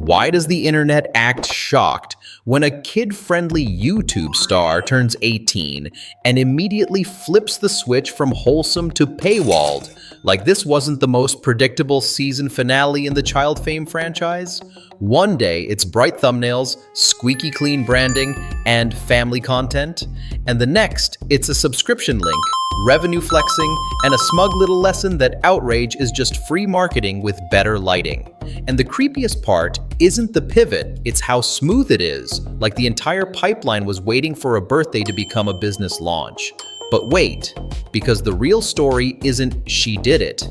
Why does the internet act shocked when a kid-friendly YouTube star turns 18 and immediately flips the switch from Wholesome to Paywalled? Like this wasn't the most predictable season finale in the Child Fame franchise? One day, it's bright thumbnails, squeaky clean branding, and family content. And the next, it's a subscription link, revenue flexing, and a smug little lesson that Outrage is just free marketing with better lighting. And the creepiest part isn't the pivot, it's how smooth it is, like the entire pipeline was waiting for a birthday to become a business launch. But wait, because the real story isn't she did it.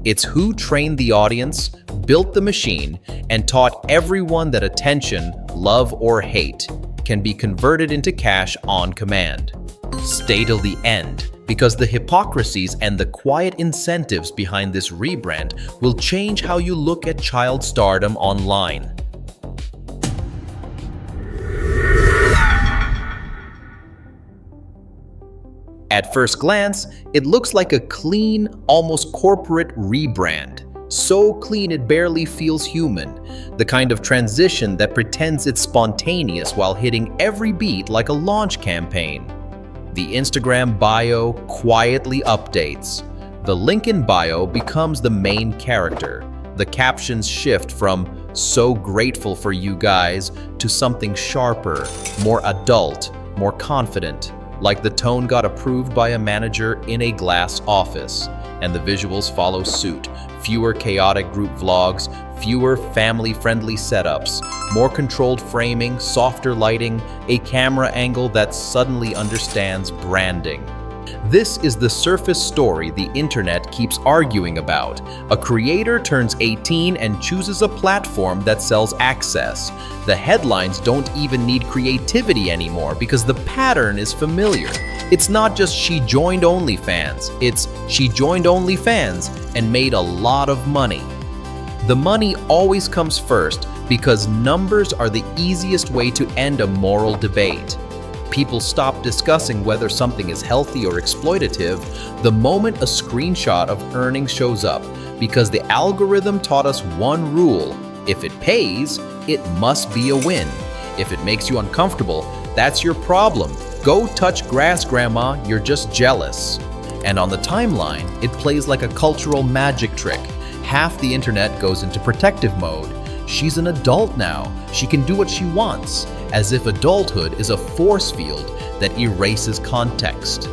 It's who trained the audience, built the machine, and taught everyone that attention, love or hate, can be converted into cash on command. Stay till the end, because the hypocrisies and the quiet incentives behind this rebrand will change how you look at child stardom online. At first glance, it looks like a clean, almost corporate rebrand. So clean it barely feels human. The kind of transition that pretends it's spontaneous while hitting every beat like a launch campaign. The Instagram bio quietly updates. The link in bio becomes the main character. The captions shift from "so grateful for you guys" to something sharper, more adult, more confident. Like the tone got approved by a manager in a glass office, and the visuals follow suit. Fewer chaotic group vlogs, fewer family-friendly setups, more controlled framing, softer lighting, a camera angle that suddenly understands branding. This is the surface story the internet keeps arguing about. A creator turns 18 and chooses a platform that sells access. The headlines don't even need creativity anymore because the pattern is familiar. It's not just she joined OnlyFans, it's she joined OnlyFans and made a lot of money. The money always comes first because numbers are the easiest way to end a moral debate. People stop discussing whether something is healthy or exploitative the moment a screenshot of earnings shows up, because the algorithm taught us one rule: if it pays, it must be a win. If it makes you uncomfortable, that's your problem. Go touch grass, grandma, you're just jealous. And on the timeline, it plays like a cultural magic trick. Half the internet goes into protective mode. She's an adult now, she can do what she wants, as if adulthood is a force field that erases context.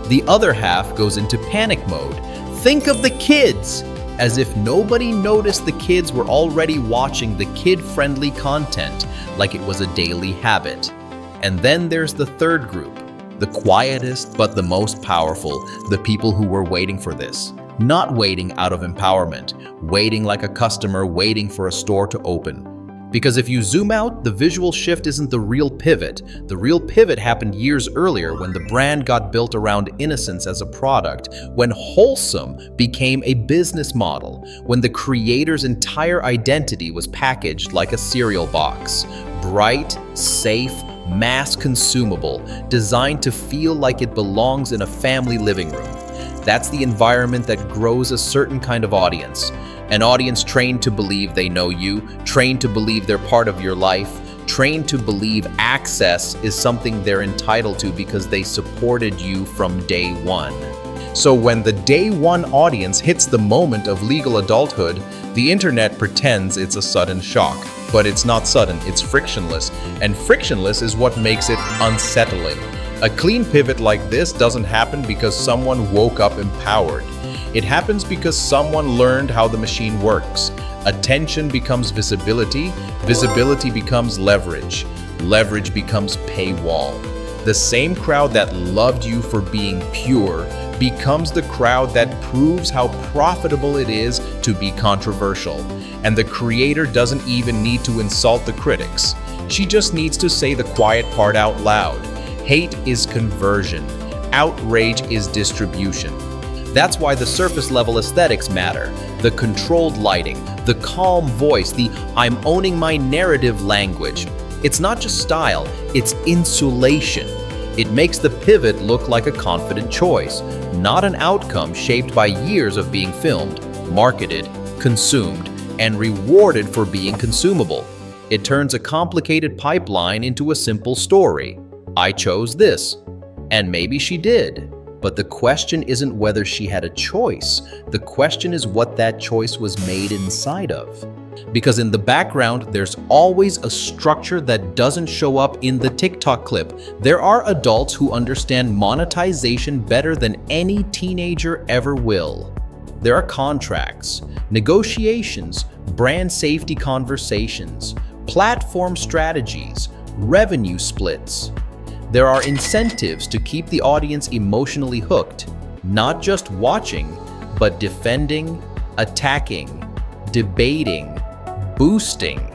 The other half goes into panic mode. Think of the kids! As if nobody noticed the kids were already watching the kid-friendly content like it was a daily habit. And then there's the third group, the quietest but the most powerful, the people who were waiting for this. Not waiting out of empowerment, waiting like a customer waiting for a store to open. Because if you zoom out, the visual shift isn't the real pivot. The real pivot happened years earlier when the brand got built around innocence as a product, when Wholesome became a business model, when the creator's entire identity was packaged like a cereal box. Bright, safe, mass consumable, designed to feel like it belongs in a family living room. That's the environment that grows a certain kind of audience. An audience trained to believe they know you, trained to believe they're part of your life, trained to believe access is something they're entitled to because they supported you from day one. So when the day one audience hits the moment of legal adulthood, the internet pretends it's a sudden shock. But it's not sudden, it's frictionless. And frictionless is what makes it unsettling. A clean pivot like this doesn't happen because someone woke up empowered. It happens because someone learned how the machine works. Attention becomes visibility, visibility becomes leverage, leverage becomes paywall. The same crowd that loved you for being pure becomes the crowd that proves how profitable it is to be controversial. And the creator doesn't even need to insult the critics. She just needs to say the quiet part out loud. Hate is conversion. Outrage is distribution. That's why the surface level aesthetics matter. The controlled lighting, the calm voice, the "I'm owning my narrative" language. It's not just style, it's insulation. It makes the pivot look like a confident choice, not an outcome shaped by years of being filmed, marketed, consumed, and rewarded for being consumable. It turns a complicated pipeline into a simple story. I chose this. And maybe she did. But the question isn't whether she had a choice. The question is what that choice was made inside of. Because in the background, there's always a structure that doesn't show up in the TikTok clip. There are adults who understand monetization better than any teenager ever will. There are contracts, negotiations, brand safety conversations, platform strategies, revenue splits. There are incentives to keep the audience emotionally hooked, not just watching, but defending, attacking, debating, boosting.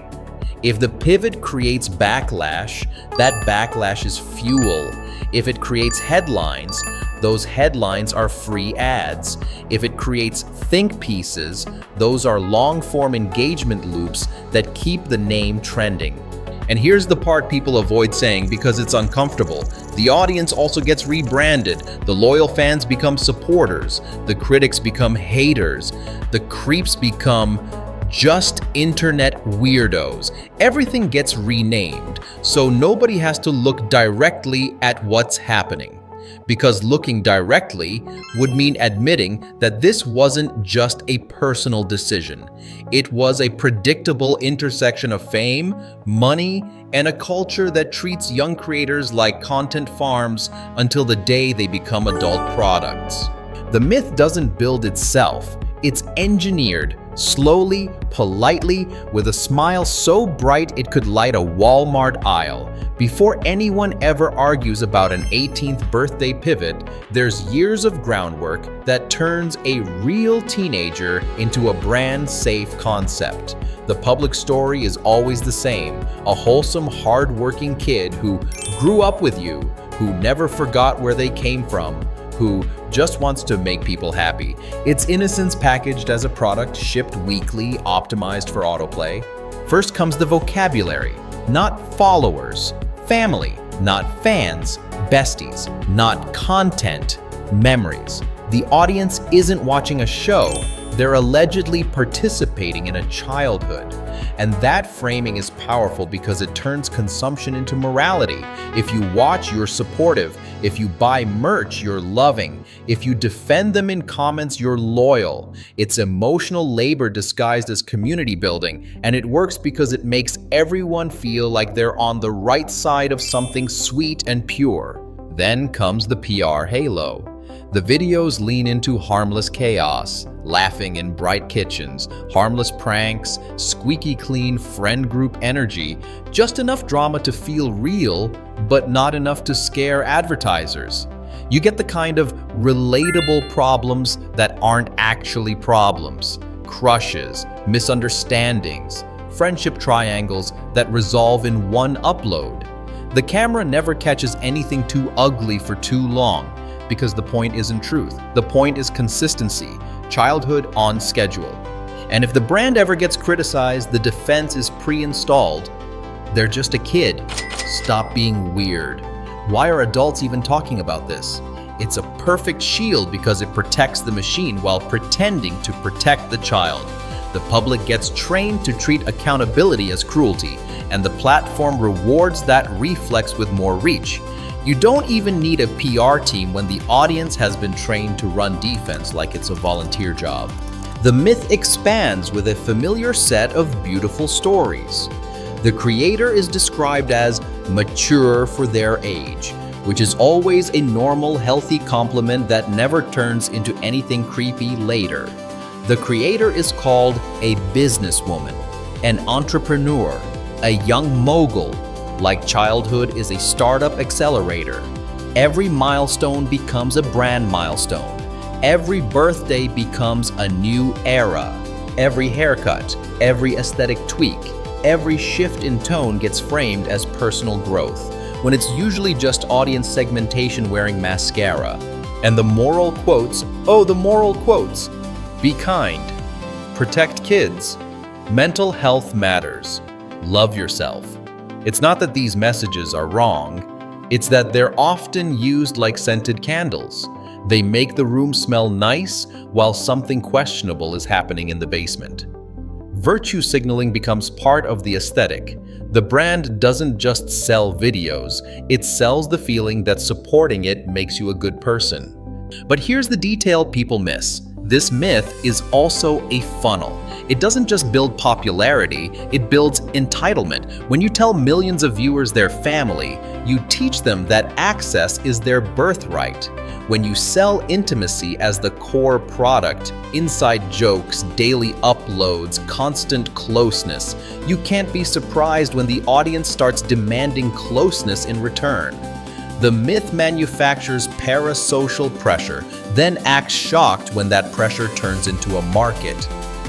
If the pivot creates backlash, that backlash is fuel. If it creates headlines, those headlines are free ads. If it creates think pieces, those are long-form engagement loops that keep the name trending. And here's the part people avoid saying because it's uncomfortable. The audience also gets rebranded. The loyal fans become supporters. The critics become haters. The creeps become just internet weirdos. Everything gets renamed, so nobody has to look directly at what's happening. Because looking directly would mean admitting that this wasn't just a personal decision. It was a predictable intersection of fame, money, and a culture that treats young creators like content farms until the day they become adult products. The myth doesn't build itself. It's engineered, slowly, politely, with a smile so bright it could light a Walmart aisle. Before anyone ever argues about an 18th birthday pivot, there's years of groundwork that turns a real teenager into a brand-safe concept. The public story is always the same: a wholesome, hard-working kid who grew up with you, who never forgot where they came from, who just wants to make people happy. It's innocence packaged as a product, shipped weekly, optimized for autoplay. First comes the vocabulary, not followers. Family, not fans. Besties, not content. Memories. The audience isn't watching a show. They're allegedly participating in a childhood. And that framing is powerful because it turns consumption into morality. If you watch, you're supportive. If you buy merch, you're loving. If you defend them in comments, you're loyal. It's emotional labor disguised as community building, and it works because it makes everyone feel like they're on the right side of something sweet and pure. Then comes the PR halo. The videos lean into harmless chaos, laughing in bright kitchens, harmless pranks, squeaky clean friend group energy, just enough drama to feel real, but not enough to scare advertisers. You get the kind of relatable problems that aren't actually problems, crushes, misunderstandings, friendship triangles that resolve in one upload. The camera never catches anything too ugly for too long, because the point isn't truth. The point is consistency, childhood on schedule. And if the brand ever gets criticized, the defense is pre-installed. They're just a kid. Stop being weird. Why are adults even talking about this? It's a perfect shield because it protects the machine while pretending to protect the child. The public gets trained to treat accountability as cruelty, and the platform rewards that reflex with more reach. You don't even need a PR team when the audience has been trained to run defense like it's a volunteer job. The myth expands with a familiar set of beautiful stories. The creator is described as mature for their age, which is always a normal, healthy compliment that never turns into anything creepy later. The creator is called a businesswoman, an entrepreneur, a young mogul. Like childhood is a startup accelerator. Every milestone becomes a brand milestone. Every birthday becomes a new era. Every haircut, every aesthetic tweak, every shift in tone gets framed as personal growth, when it's usually just audience segmentation wearing mascara. And the moral quotes, the moral quotes. Be kind. Protect kids. Mental health matters. Love yourself. It's not that these messages are wrong, it's that they're often used like scented candles. They make the room smell nice while something questionable is happening in the basement. Virtue signaling becomes part of the aesthetic. The brand doesn't just sell videos, it sells the feeling that supporting it makes you a good person. But here's the detail people miss. This myth is also a funnel. It doesn't just build popularity, it builds entitlement. When you tell millions of viewers they're family, you teach them that access is their birthright. When you sell intimacy as the core product, inside jokes, daily uploads, constant closeness, you can't be surprised when the audience starts demanding closeness in return. The myth manufactures parasocial pressure, then acts shocked when that pressure turns into a market.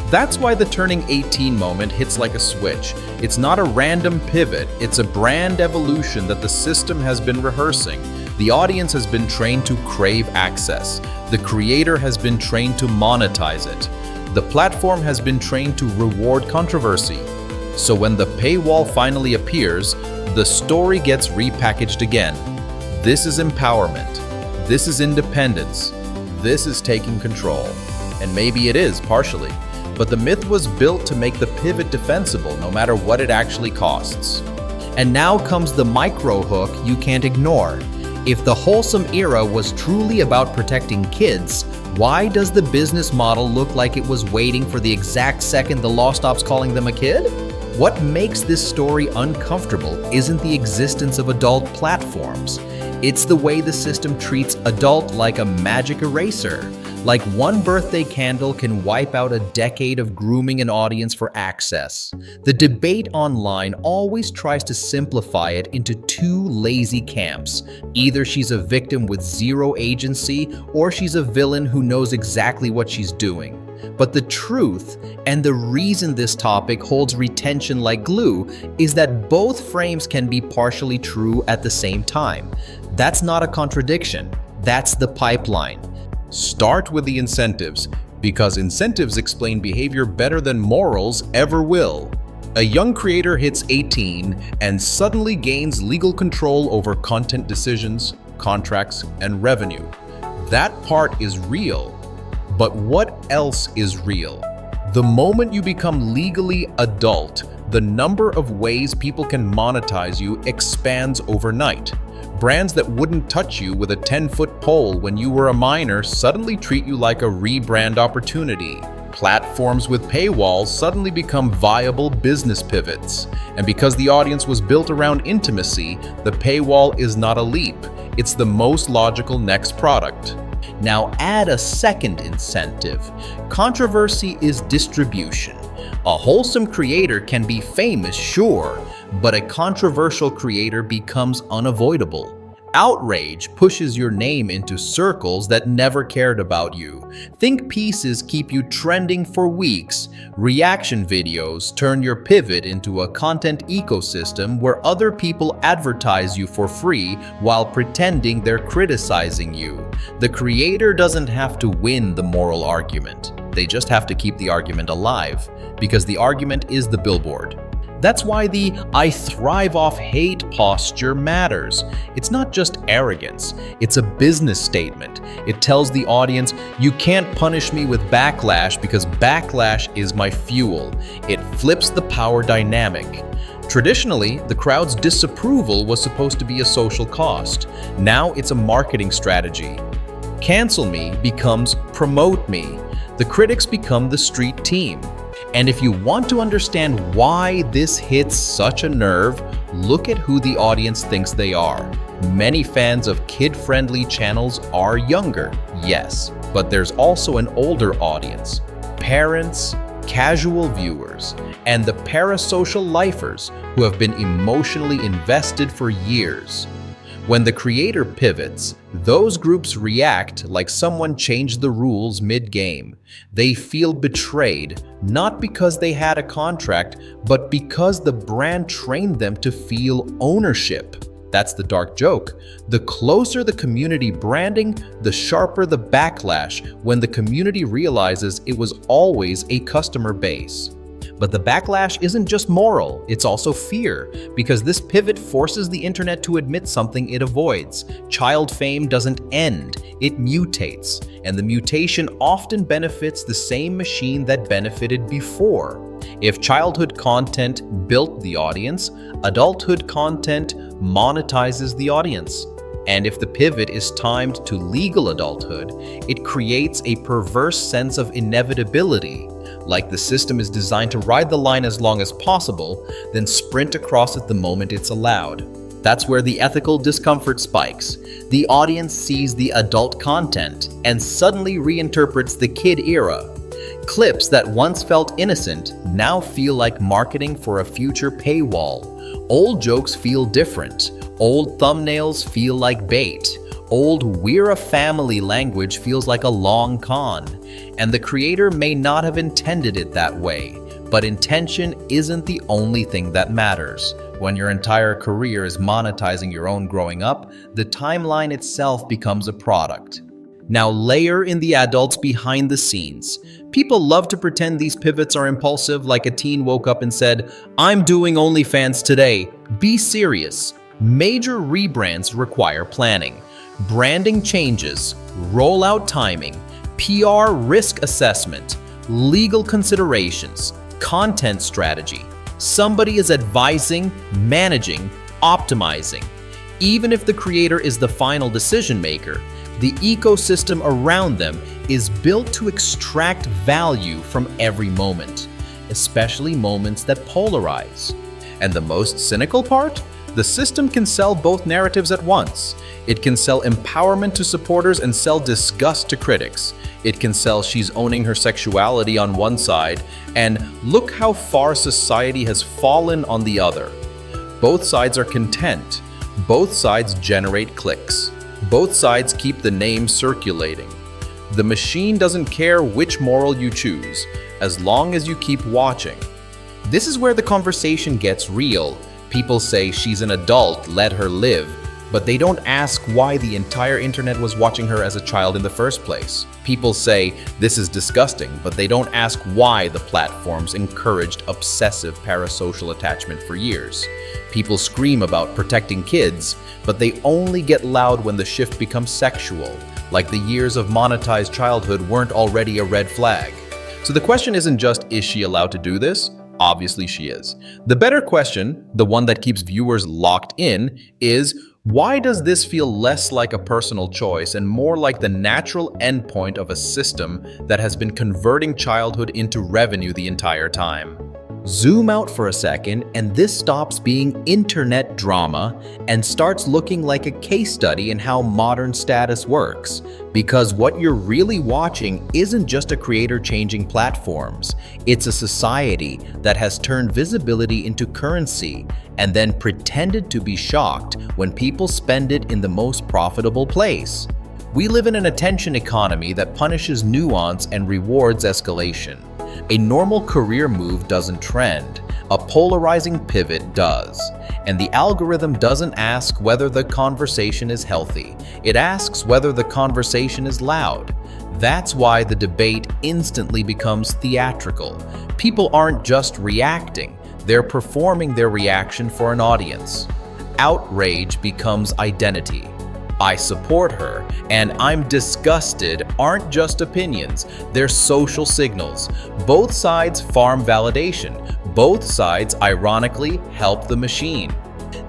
That's why the turning 18 moment hits like a switch. It's not a random pivot, it's a brand evolution that the system has been rehearsing. The audience has been trained to crave access. The creator has been trained to monetize it. The platform has been trained to reward controversy. So when the paywall finally appears, the story gets repackaged again. This is empowerment. This is independence. This is taking control. And maybe it is, partially. But the myth was built to make the pivot defensible, no matter what it actually costs. And now comes the micro hook you can't ignore. If the Wholesome era was truly about protecting kids, why does the business model look like it was waiting for the exact second the law stops calling them a kid? What makes this story uncomfortable isn't the existence of adult platforms. It's the way the system treats adult like a magic eraser. Like one birthday candle can wipe out a decade of grooming an audience for access. The debate online always tries to simplify it into two lazy camps. Either she's a victim with zero agency, or she's a villain who knows exactly what she's doing. But the truth, and the reason this topic holds retention like glue, is that both frames can be partially true at the same time. That's not a contradiction, that's the pipeline. Start with the incentives, because incentives explain behavior better than morals ever will. A young creator hits 18 and suddenly gains legal control over content decisions, contracts, and revenue. That part is real. But what else is real? The moment you become legally adult, the number of ways people can monetize you expands overnight. Brands that wouldn't touch you with a 10-foot pole when you were a minor suddenly treat you like a rebrand opportunity. Platforms with paywalls suddenly become viable business pivots. And because the audience was built around intimacy, the paywall is not a leap. It's the most logical next product. Now add a second incentive. Controversy is distribution. A wholesome creator can be famous, sure, but a controversial creator becomes unavoidable. Outrage pushes your name into circles that never cared about you. Think pieces keep you trending for weeks. Reaction videos turn your pivot into a content ecosystem where other people advertise you for free while pretending they're criticizing you. The creator doesn't have to win the moral argument. They just have to keep the argument alive, because the argument is the billboard. That's why the "I thrive off hate" posture matters. It's not just arrogance, it's a business statement. It tells the audience, you can't punish me with backlash because backlash is my fuel. It flips the power dynamic. Traditionally, the crowd's disapproval was supposed to be a social cost. Now it's a marketing strategy. Cancel me becomes promote me. The critics become the street team. And if you want to understand why this hits such a nerve, look at who the audience thinks they are. Many fans of kid-friendly channels are younger, yes, but there's also an older audience. Parents, casual viewers, and the parasocial lifers who have been emotionally invested for years. When the creator pivots, those groups react like someone changed the rules mid-game. They feel betrayed, not because they had a contract, but because the brand trained them to feel ownership. That's the dark joke. The closer the community branding, the sharper the backlash when the community realizes it was always a customer base. But the backlash isn't just moral, it's also fear, because this pivot forces the internet to admit something it avoids. Child fame doesn't end, it mutates, and the mutation often benefits the same machine that benefited before. If childhood content built the audience, adulthood content monetizes the audience. And if the pivot is timed to legal adulthood, it creates a perverse sense of inevitability, like the system is designed to ride the line as long as possible, then sprint across it the moment it's allowed. That's where the ethical discomfort spikes. The audience sees the adult content and suddenly reinterprets the kid era. Clips that once felt innocent now feel like marketing for a future paywall. Old jokes feel different. Old thumbnails feel like bait. Old "we're a family" language feels like a long con. And the creator may not have intended it that way, but intention isn't the only thing that matters. When your entire career is monetizing your own growing up, the timeline itself becomes a product. Now layer in the adults behind the scenes. People love to pretend these pivots are impulsive, like a teen woke up and said, "I'm doing OnlyFans today." Be serious. Major rebrands require planning. Branding changes, rollout timing, PR risk assessment, legal considerations, content strategy. Somebody is advising, managing, optimizing. Even if the creator is the final decision maker, the ecosystem around them is built to extract value from every moment, especially moments that polarize. And the most cynical part? The system can sell both narratives at once. It can sell empowerment to supporters and sell disgust to critics. It can sell "she's owning her sexuality" on one side and "look how far society has fallen" on the other. Both sides are content. Both sides generate clicks. Both sides keep the name circulating. The machine doesn't care which moral you choose, as long as you keep watching. This is where the conversation gets real. People say "she's an adult, let her live," but they don't ask why the entire internet was watching her as a child in the first place. People say "this is disgusting," but they don't ask why the platforms encouraged obsessive parasocial attachment for years. People scream about protecting kids, but they only get loud when the shift becomes sexual, like the years of monetized childhood weren't already a red flag. So the question isn't just, is she allowed to do this? Obviously she is. The better question, the one that keeps viewers locked in, is why does this feel less like a personal choice and more like the natural endpoint of a system that has been converting childhood into revenue the entire time? Zoom out for a second, and this stops being internet drama and starts looking like a case study in how modern status works. Because what you're really watching isn't just a creator changing platforms, it's a society that has turned visibility into currency and then pretended to be shocked when people spend it in the most profitable place. We live in an attention economy that punishes nuance and rewards escalation. A normal career move doesn't trend. A polarizing pivot does. And the algorithm doesn't ask whether the conversation is healthy. It asks whether the conversation is loud. That's why the debate instantly becomes theatrical. People aren't just reacting, they're performing their reaction for an audience. Outrage becomes identity. "I support her" and "I'm disgusted" aren't just opinions, they're social signals. Both sides farm validation. Both sides, ironically, help the machine.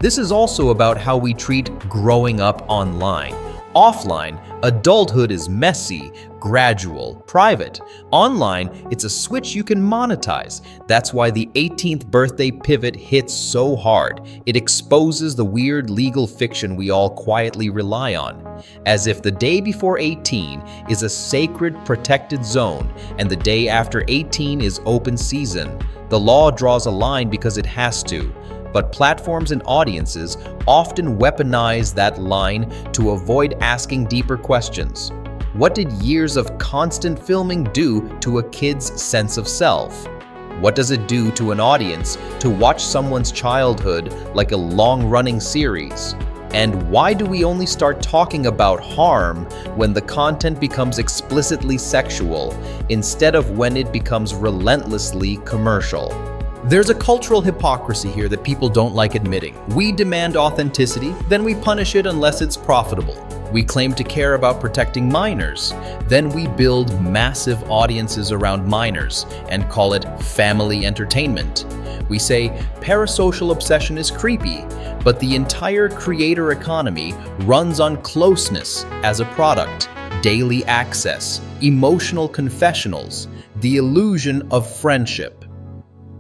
This is also about how we treat growing up online. Offline, adulthood is messy, gradual, private. Online, it's a switch you can monetize. That's why the 18th birthday pivot hits so hard. It exposes the weird legal fiction we all quietly rely on. As if the day before 18 is a sacred protected zone and the day after 18 is open season. The law draws a line because it has to. But platforms and audiences often weaponize that line to avoid asking deeper questions. What did years of constant filming do to a kid's sense of self? What does it do to an audience to watch someone's childhood like a long-running series? And why do we only start talking about harm when the content becomes explicitly sexual instead of when it becomes relentlessly commercial? There's a cultural hypocrisy here that people don't like admitting. We demand authenticity, then we punish it unless it's profitable. We claim to care about protecting minors. Then we build massive audiences around minors and call it family entertainment. We say parasocial obsession is creepy, but the entire creator economy runs on closeness as a product, daily access, emotional confessionals, the illusion of friendship.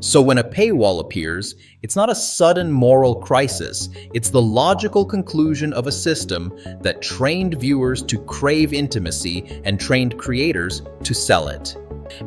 So when a paywall appears, it's not a sudden moral crisis, it's the logical conclusion of a system that trained viewers to crave intimacy and trained creators to sell it.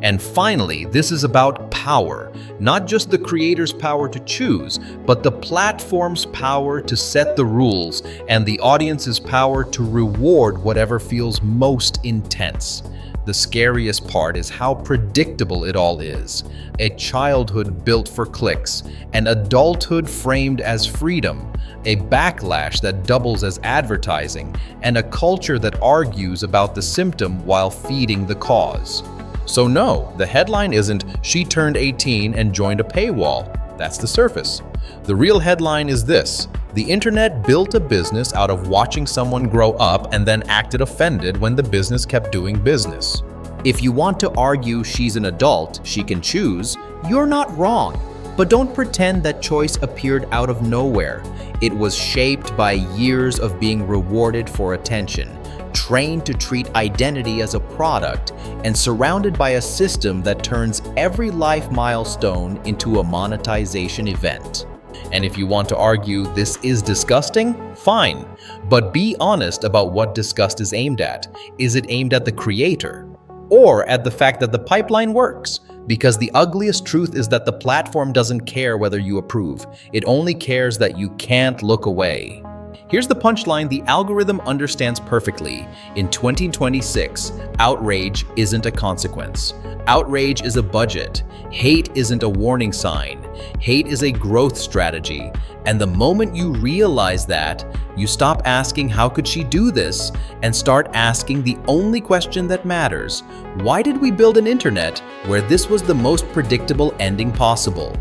And finally, this is about power, not just the creator's power to choose, but the platform's power to set the rules and the audience's power to reward whatever feels most intense. The scariest part is how predictable it all is. A childhood built for clicks, an adulthood framed as freedom, a backlash that doubles as advertising, and a culture that argues about the symptom while feeding the cause. So no, the headline isn't "She turned 18 and joined a paywall." That's the surface. The real headline is this: the internet built a business out of watching someone grow up and then acted offended when the business kept doing business. If you want to argue she's an adult, she can choose, you're not wrong. But don't pretend that choice appeared out of nowhere. It was shaped by years of being rewarded for attention, trained to treat identity as a product, and surrounded by a system that turns every life milestone into a monetization event. And if you want to argue this is disgusting, fine. But be honest about what disgust is aimed at. Is it aimed at the creator? Or at the fact that the pipeline works? Because the ugliest truth is that the platform doesn't care whether you approve. It only cares that you can't look away. Here's the punchline the algorithm understands perfectly. In 2026, outrage isn't a consequence. Outrage is a budget. Hate isn't a warning sign. Hate is a growth strategy. And the moment you realize that, you stop asking how could she do this and start asking the only question that matters. Why did we build an internet where this was the most predictable ending possible?